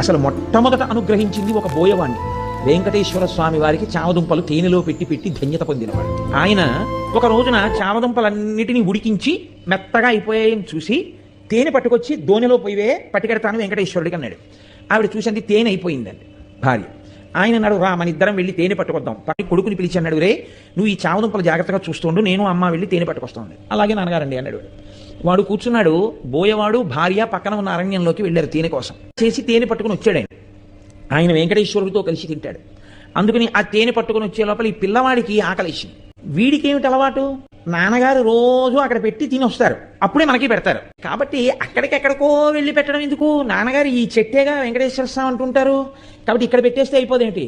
అసలు మొట్టమొదట అనుగ్రహించింది ఒక బోయవాణ్ణి. వెంకటేశ్వర స్వామి వారికి చామదుంపలు తేనెలో పెట్టి పెట్టి ధన్యత పొందినవాడు ఆయన. ఒక రోజున చామదుంపలన్నిటినీ ఉడికించి మెత్తగా అయిపోయాయని చూసి తేనె పట్టుకొచ్చి దోణిలో పోయివే పట్టుకెడతాను వెంకటేశ్వరుడికి అన్నాడు. ఆవిడ చూసింది తేనె అయిపోయిందండి భార్య. ఆయన అన్నాడు, రా మన ఇద్దరం వెళ్ళి తేనె పట్టుకొద్దాం. కొడుకుని పిలిచి అన్నాడు, రే నువ్వు ఈ చామదుంపలు జాగ్రత్తగా చూస్తుండు, నేను అమ్మ వెళ్ళి తేనె పట్టుకొస్తాను. అలాగే నాన్నగారండి అన్నాడు. వాడు కూర్చున్నాడు. బోయవాడు భార్య పక్కన ఉన్న అరణ్యంలోకి వెళ్ళారు తేనె కోసం. చేసి తేనె పట్టుకుని వచ్చాడు ఆయన. ఆయన వెంకటేశ్వరుడితో కలిసి తింటాడు. అందుకని ఆ తేనె పట్టుకుని వచ్చే లోపల ఈ పిల్లవాడికి ఆకలిసింది. వీడికి ఏమిటి అలవాటు, నాన్నగారు రోజు అక్కడ పెట్టి తిని వస్తారు, అప్పుడే మనకి పెడతారు. కాబట్టి అక్కడికెక్కడికో వెళ్ళి పెట్టడం ఎందుకు, నాన్నగారు ఈ చెట్టేగా వెంకటేశ్వర స్వామి అంటుంటారు, కాబట్టి ఇక్కడ పెట్టేస్తే అయిపోదేంటి.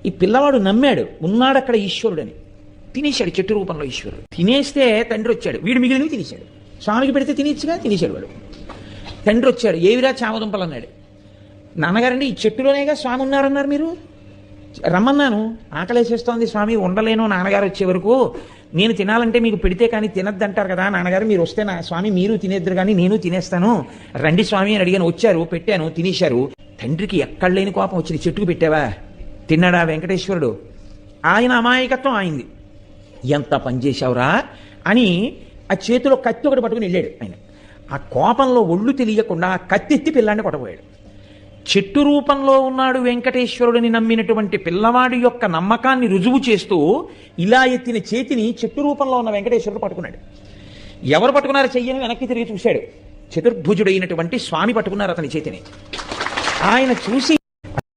ఈ పిల్లవాడు నమ్మాడు, ఉన్నాడు అక్కడ ఈశ్వరుడని. తినేశాడు, చెట్టు రూపంలో ఈశ్వరుడు. తినేస్తే తండ్రి వచ్చాడు, వీడు మిగిలినవి తినేశాడు. స్వామికి పెడితే తినేచ్చుగా, తినేశాడు వాడు. తండ్రి వచ్చాడు, ఏవిరా చామదుంపలు అన్నాడు. నాన్నగారండి ఈ చెట్టులోనేగా స్వామి ఉన్నారన్నారు, మీరు రమ్మన్నాను, ఆకలేసేస్తోంది స్వామి, ఉండలేను నాన్నగారు వచ్చే వరకు, నేను తినాలంటే మీకు పెడితే కానీ తినద్దంటారు కదా నాన్నగారు, మీరు వస్తే నా స్వామి మీరు తినేద్దరు కానీ నేను తినేస్తాను, రండి స్వామి అని అడిగాను. వచ్చారు, పెట్టాను, తినేశారు. తండ్రికి ఎక్కడ లేని కోపం వచ్చింది. చెట్టుకు పెట్టావా, తిన్నాడా వెంకటేశ్వరుడు? ఆయన అమాయకత్వం ఆయింది. ఎంత పనిచేశావురా అని ఆ చేతిలో కత్తి ఒకటి పట్టుకుని వెళ్ళాడు ఆయన. ఆ కోపంలో ఒళ్ళు తెలియకుండా కత్తి ఎత్తి పిల్లాన్ని కొట్టబోయాడు. చెట్టు రూపంలో ఉన్నాడు వెంకటేశ్వరుడిని నమ్మినటువంటి పిల్లవాడి యొక్క నమ్మకాన్ని రుజువు చేస్తూ ఇలా ఎత్తిన చేతిని చెట్టు రూపంలో ఉన్న వెంకటేశ్వరుడు పట్టుకున్నాడు. ఎవరు పట్టుకున్నారు చెయ్యని వెనక్కి తిరిగి చూశాడు. చతుర్భుజుడైనటువంటి స్వామి పట్టుకున్నారు అతని చేతిని. ఆయన చూసి